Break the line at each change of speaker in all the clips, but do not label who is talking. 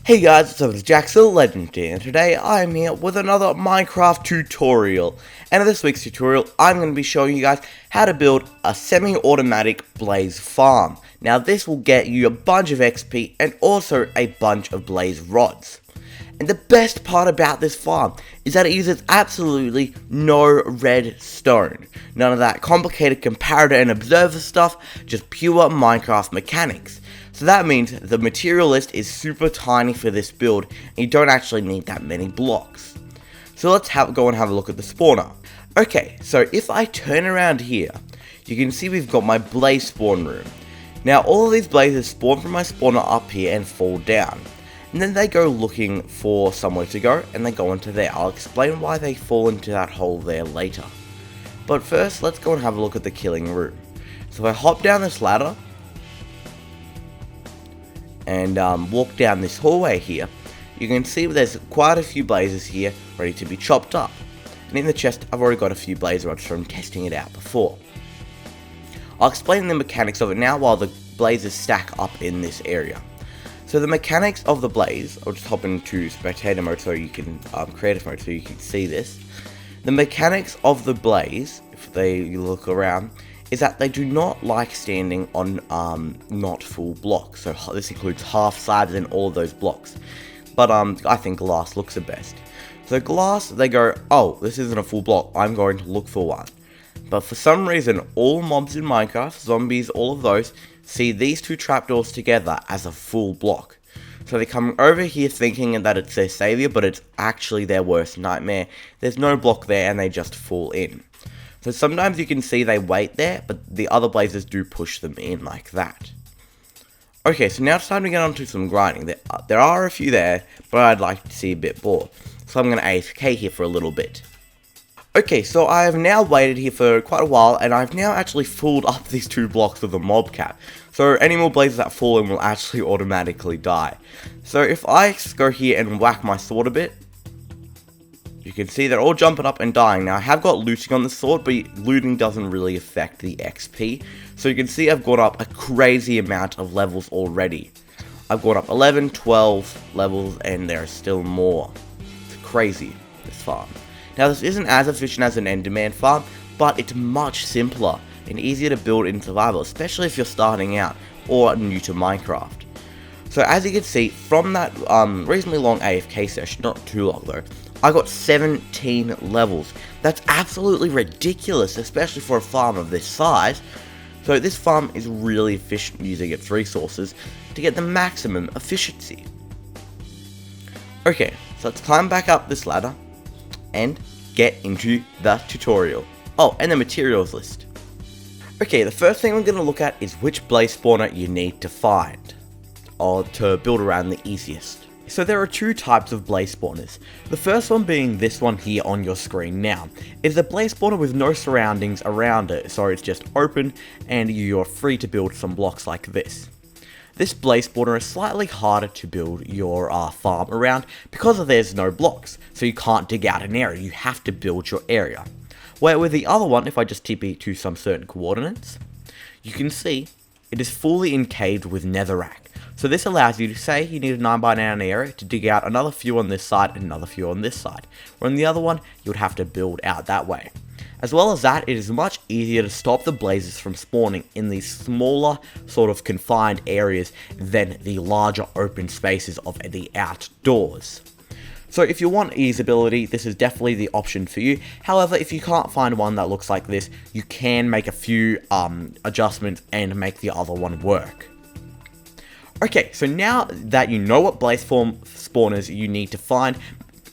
Hey guys, what's up, it's jjaaxxthelegend here, and today I'm here with another Minecraft tutorial. And in this week's tutorial, I'm going to be showing you guys how to build a semi-automatic blaze farm. Now this will get you a bunch of XP and also a bunch of blaze rods. And the best part about this farm is that it uses absolutely no redstone. None of that complicated comparator and observer stuff, just pure Minecraft mechanics. So that means the material list is super tiny for this build, and you don't actually need that many blocks. So let's go and have a look at the spawner. Okay, so if I turn around here, you can see we've got my blaze spawn room. Now all of these blazes spawn from my spawner up here and fall down. And then they go looking for somewhere to go, and they go into there. I'll explain why they fall into that hole there later. But first, let's go and have a look at the killing room. So if I hop down this ladder, and walk down this hallway here, you can see there's quite a few blazes here ready to be chopped up. And in the chest, I've already got a few blaze rods from testing it out before. I'll explain the mechanics of it now while the blazes stack up in this area. So the mechanics of the blaze, I'll just hop into spectator mode so you can, creative mode so you can see this. The mechanics of the blaze, if you look around, is that they do not like standing on not full blocks. So this includes half sides and all of those blocks. But I think glass looks the best. So glass, they go, oh, this isn't a full block, I'm going to look for one. But for some reason, all mobs in Minecraft, zombies, all of those, see these two trapdoors together as a full block. So they come over here thinking that it's their savior, but it's actually their worst nightmare. There's no block there and they just fall in. So sometimes you can see they wait there, but the other blazes do push them in like that. Okay, so now it's time to get on to some grinding. There are a few there, but I'd like to see a bit more. So I'm going to AFK here for a little bit. Okay, so I have now waited here for quite a while, and I've now actually filled up these two blocks with a mob cap. So any more blazes that fall in will actually automatically die. So if I go here and whack my sword a bit, you can see they're all jumping up and dying. Now I have got looting on the sword, but looting doesn't really affect the XP. So you can see I've got up a crazy amount of levels already. I've got up 11, 12 levels, and there are still more. It's crazy, this farm. Now this isn't as efficient as an enderman farm, but it's much simpler and easier to build in survival, especially if you're starting out or new to Minecraft. So as you can see, from that reasonably long AFK session, not too long though, I got 17 levels. That's absolutely ridiculous, especially for a farm of this size. So this farm is really efficient using its resources to get the maximum efficiency. Okay, so let's climb back up this ladder and get into the tutorial. Oh, and the materials list. Okay, the first thing we're going to look at is which blaze spawner you need to find, or to build around the easiest. So there are two types of blaze spawners. The first one being this one here on your screen now. It's a blaze spawner with no surroundings around it, so it's just open and you're free to build some blocks like this. This blaze spawner is slightly harder to build your farm around because there's no blocks, so you can't dig out an area, you have to build your area. Where with the other one, if I just TP to some certain coordinates, you can see it is fully encaved with netherrack. So this allows you to say you need a 9x9 area to dig out another few on this side and another few on this side. Where on the other one, you would have to build out that way. As well as that, it is much easier to stop the blazes from spawning in these smaller, sort of confined areas than the larger open spaces of the outdoors. So if you want easeability, this is definitely the option for you. However, if you can't find one that looks like this, you can make a few adjustments and make the other one work. Okay, so now that you know what blaze spawners you need to find,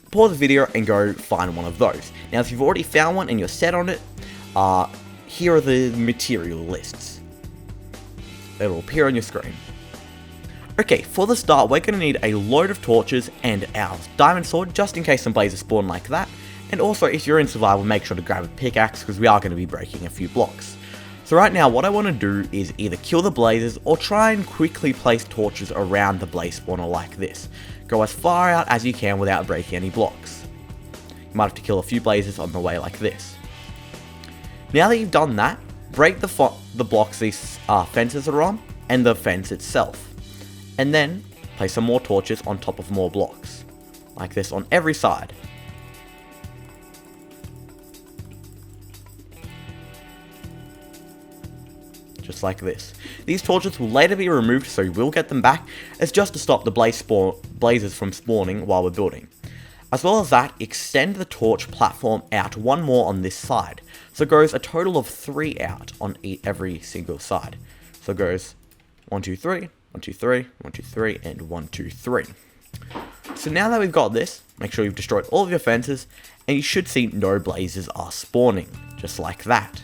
pause the video and go find one of those. Now if you've already found one and you're set on it, here are the material lists. It'll appear on your screen. Okay, for the start we're going to need a load of torches and our diamond sword just in case some blazes spawn like that. And also if you're in survival, make sure to grab a pickaxe because we are going to be breaking a few blocks. So right now what I want to do is either kill the blazes or try and quickly place torches around the blaze spawner like this. Go as far out as you can without breaking any blocks. You might have to kill a few blazes on the way like this. Now that you've done that, break the blocks these fences are on and the fence itself. And then place some more torches on top of more blocks, like this on every side. Just like this. These torches will later be removed, so you will get them back, as just to stop the blazes from spawning while we're building. As well as that, extend the torch platform out one more on this side, so it goes a total of 3 out on every single side. So it goes 1, 2, 3, 1, 2, 3, 1, 2, 3, and 1, 2, 3. So now that we've got this, make sure you've destroyed all of your fences, and you should see no blazes are spawning, just like that.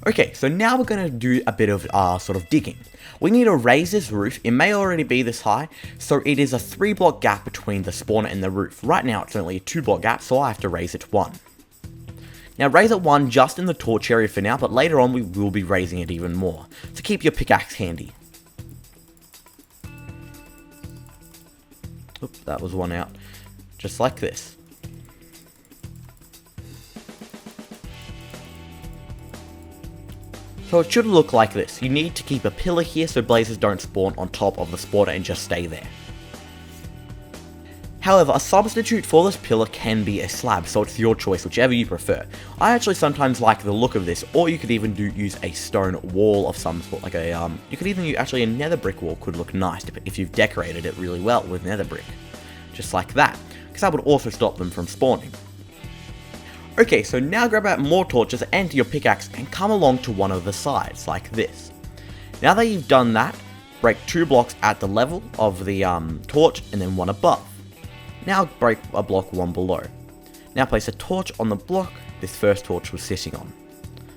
Okay, so now we're going to do a bit of sort of digging. We need to raise this roof. It may already be this high, so it is a 3 block gap between the spawner and the roof. Right now it's only a 2 block gap, so I have to raise it 1. Now raise it 1 just in the torch area for now, but later on we will be raising it even more. So keep your pickaxe handy. Oop, that was 1 out. Just like this. So it should look like this. You need to keep a pillar here so blazes don't spawn on top of the spawner and just stay there. However, a substitute for this pillar can be a slab, so it's your choice, whichever you prefer. I actually sometimes like the look of this, or you could even use a stone wall of some sort, like a, you could even use, actually a nether brick wall could look nice if you've decorated it really well with nether brick. Just like that, because that would also stop them from spawning. Okay, so now grab out more torches and your pickaxe and come along to one of the sides, like this. Now that you've done that, break 2 blocks at the level of the torch and then 1 above. Now break a block 1 below. Now place a torch on the block this first torch was sitting on.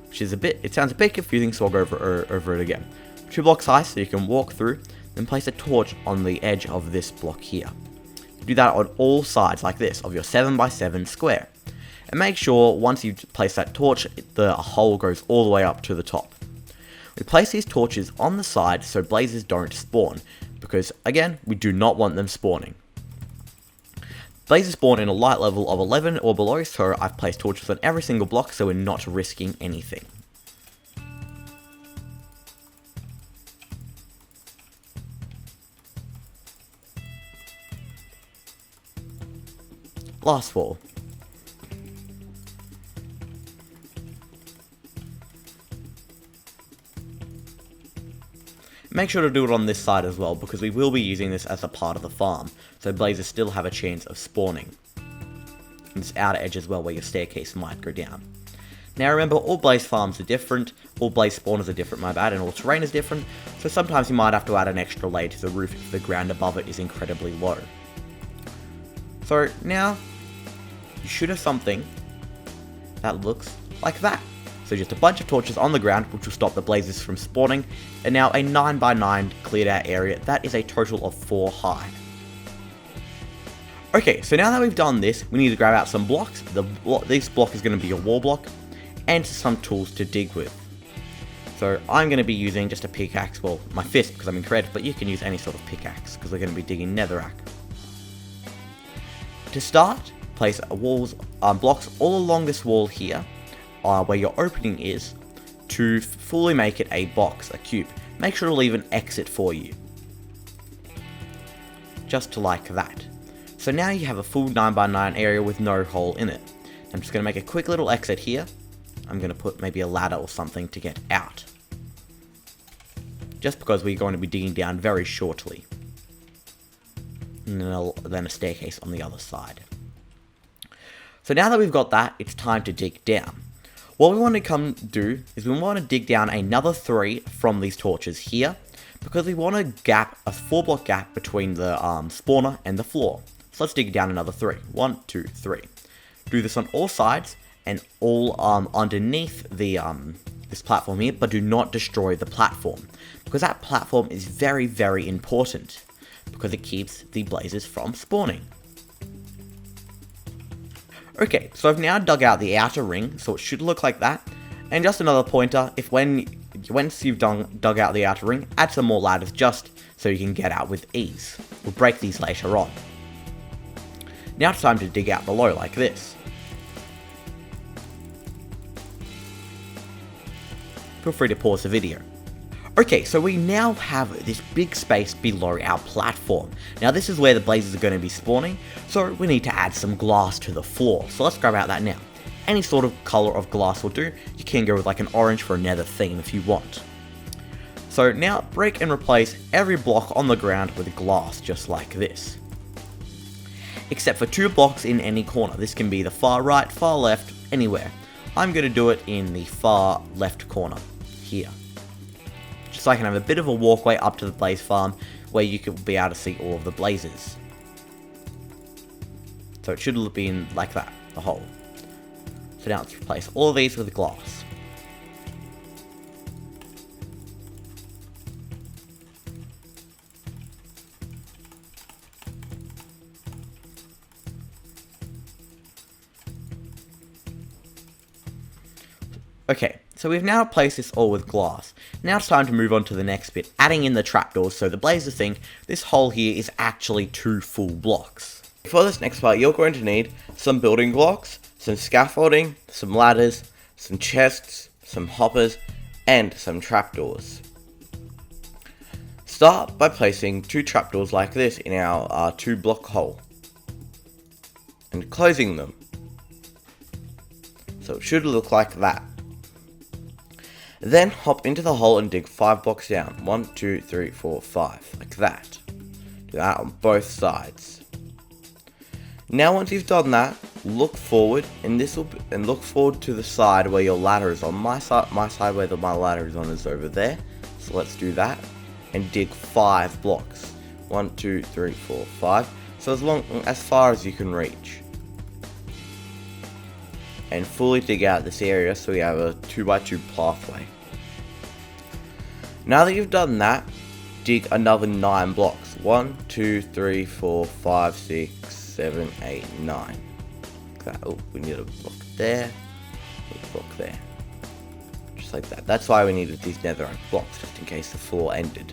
Which is it sounds a bit confusing, so I'll go over it again. 2 blocks high so you can walk through, then place a torch on the edge of this block here. Do that on all sides like this of your 7x7 square. And make sure once you place that torch, the hole goes all the way up to the top. We place these torches on the side so blazes don't spawn, because again, we do not want them spawning. Blazes spawn in a light level of 11 or below, so I've placed torches on every single block so we're not risking anything. Last wall. Make sure to do it on this side as well, because we will be using this as a part of the farm, so blazes still have a chance of spawning. And this outer edge as well, where your staircase might go down. Now remember, all blaze farms are different, all blaze spawners are different, my bad, and all terrain is different, so sometimes you might have to add an extra layer to the roof if the ground above it is incredibly low. So now, you should have something that looks like that. So just a bunch of torches on the ground, which will stop the blazes from spawning, and now a 9x9 cleared out area that is a total of 4 high. Okay, so now that we've done this, we need to grab out some blocks. This block is going to be a wall block, and some tools to dig with. So I'm going to be using just a pickaxe, well, my fist because I'm in creative, but you can use any sort of pickaxe because we're going to be digging netherrack. To start, place blocks all along this wall here, where your opening is, to fully make it a box, a cube. Make sure to leave an exit for you. Just to like that. So now you have a full 9x9 area with no hole in it. I'm just going to make a quick little exit here. I'm going to put maybe a ladder or something to get out. Just because we're going to be digging down very shortly. And then a staircase on the other side. So now that we've got that, it's time to dig down. What we want to come do is we want to dig down another 3 from these torches here, because we want a 4 block gap between the spawner and the floor. So let's dig down another 3. 1, 2, 3. Do this on all sides and all underneath the this platform here, but do not destroy the platform, because that platform is very, very important, because it keeps the blazes from spawning. Okay, so I've now dug out the outer ring, so it should look like that. And just another pointer, once you've dug out the outer ring, add some more ladders just so you can get out with ease. We'll break these later on. Now it's time to dig out below like this. Feel free to pause the video. Okay, so we now have this big space below our platform. Now this is where the blazes are going to be spawning, so we need to add some glass to the floor. So let's go about that now. Any sort of color of glass will do. You can go with like an orange for a nether theme if you want. So now break and replace every block on the ground with glass, just like this. Except for 2 blocks in any corner. This can be the far right, far left, anywhere. I'm going to do it in the far left corner, here. Just so I can have a bit of a walkway up to the blaze farm, where you can be able to see all of the blazes. So it should be in like that, the hole. So now let's replace all of these with glass. Okay, so we've now replaced this all with glass. Now it's time to move on to the next bit, adding in the trapdoors so the blazers think this hole here is actually 2 full blocks. For this next part, you're going to need some building blocks, some scaffolding, some ladders, some chests, some hoppers, and some trapdoors. Start by placing 2 trapdoors like this in our 2 block hole, and closing them. So it should look like that. Then hop into the hole and dig 5 blocks down. 1, 2, 3, 4, 5. Like that. Do that on both sides. Now once you've done that, look forward and look forward to the side where your ladder is on. My side where my ladder is on is over there. So let's do that. And dig 5 blocks. 1, 2, 3, 4, 5. So as far as you can reach. And fully dig out this area so we have a 2x2 pathway. Now that you've done that, dig another 9 blocks. 1, 2, 3, 4, 5, 6, 7, 8, 9. Oh, we need a block there, a block there. Just like that. That's why we needed these netherite blocks, just in case the floor ended.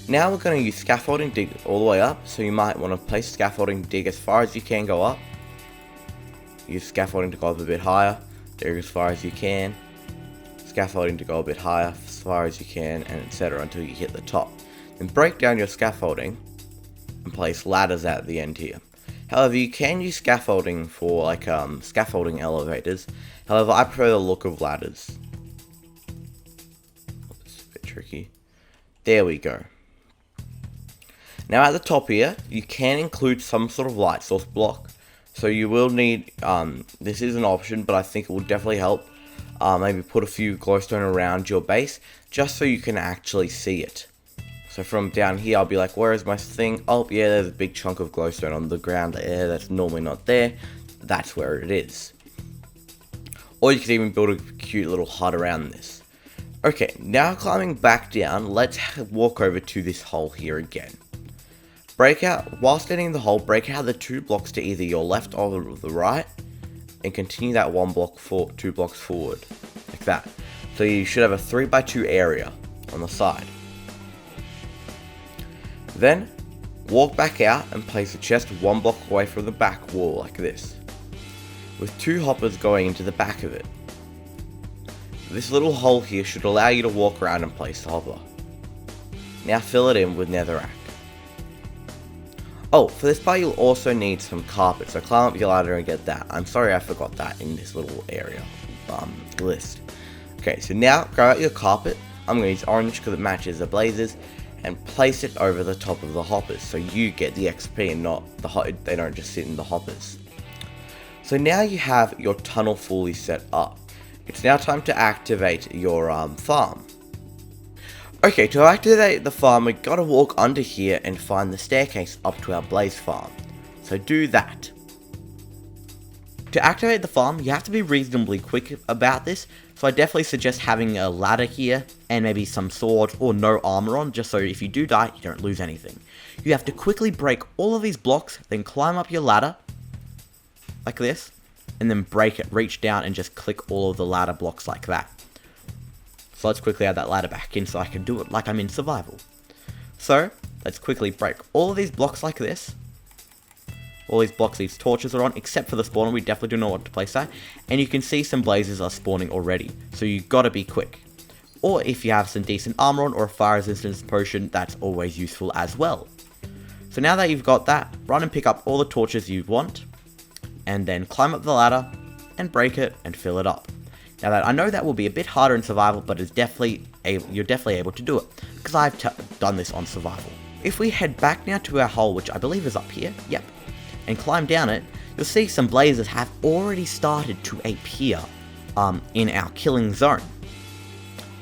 Now we're going to use scaffolding, dig all the way up. So you might want to place scaffolding, dig as far as you can go up. Use scaffolding to go up a bit higher, dig as far as you can, scaffolding to go a bit higher as far as you can, and etc. until you hit the top. Then break down your scaffolding and place ladders at the end here. However, you can use scaffolding for like scaffolding elevators. However, I prefer the look of ladders. It's a bit tricky. There we go. Now at the top here, you can include some sort of light source block. So you will need, this is an option, but I think it will definitely help. Maybe put a few glowstone around your base, just so you can actually see it. So from down here, I'll be like, where is my thing? Oh yeah, there's a big chunk of glowstone on the ground there, that's normally not there. That's where it is. Or you could even build a cute little hut around this. Okay, now climbing back down, let's walk over to this hole here again. While standing in the hole, break out the 2 blocks to either your left or the right, and continue that 2 blocks forward, like that. So you should have a 3x2 area on the side. Then, walk back out and place the chest 1 block away from the back wall, like this, with 2 hoppers going into the back of it. This little hole here should allow you to walk around and place the hopper. Now fill it in with netherrack. Oh, for this part you'll also need some carpet, so climb up your ladder and get that. I'm sorry I forgot that in this little area list. Okay, so now grab out your carpet. I'm going to use orange because it matches the blazes, and place it over the top of the hoppers so you get the XP and not they don't just sit in the hoppers. So now you have your tunnel fully set up. It's now time to activate your farm. Okay, to activate the farm, we gotta walk under here and find the staircase up to our blaze farm. So do that. To activate the farm, you have to be reasonably quick about this, so I definitely suggest having a ladder here, and maybe some swords or no armor on, just so if you do die, you don't lose anything. You have to quickly break all of these blocks, then climb up your ladder, like this, and then break it, reach down and just click all of the ladder blocks like that. So let's quickly add that ladder back in so I can do it like I'm in survival. So, let's quickly break all of these blocks like this. All these blocks, these torches are on, except for the spawner, we definitely do not want to place that. And you can see some blazes are spawning already, so you gotta be quick. or if you have some decent armor on or a fire resistance potion, that's always useful as well. So now that you've got that, run and pick up all the torches you want, and then climb up the ladder and break it and fill it up. Now that I know that will be a bit harder in survival, but you're definitely able to do it, because I've done this on survival. If we head back now to our hole, which I believe is up here, yep, and climb down it, you'll see some blazes have already started to appear in our killing zone.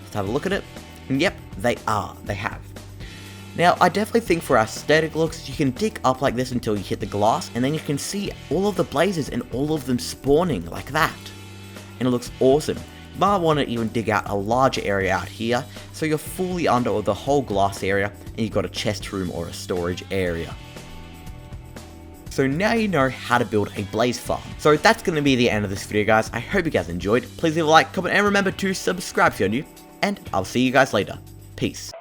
Let's have a look at it, and yep, they have. Now, I definitely think for aesthetic looks, you can dig up like this until you hit the glass, and then you can see all of the blazes and all of them spawning like that. And it looks awesome. You might want to even dig out a larger area out here, so you're fully under the whole glass area, and you've got a chest room or a storage area. So now you know how to build a blaze farm. So that's going to be the end of this video, guys. I hope you guys enjoyed. Please leave a like, comment, and remember to subscribe if you're new. And I'll see you guys later. Peace.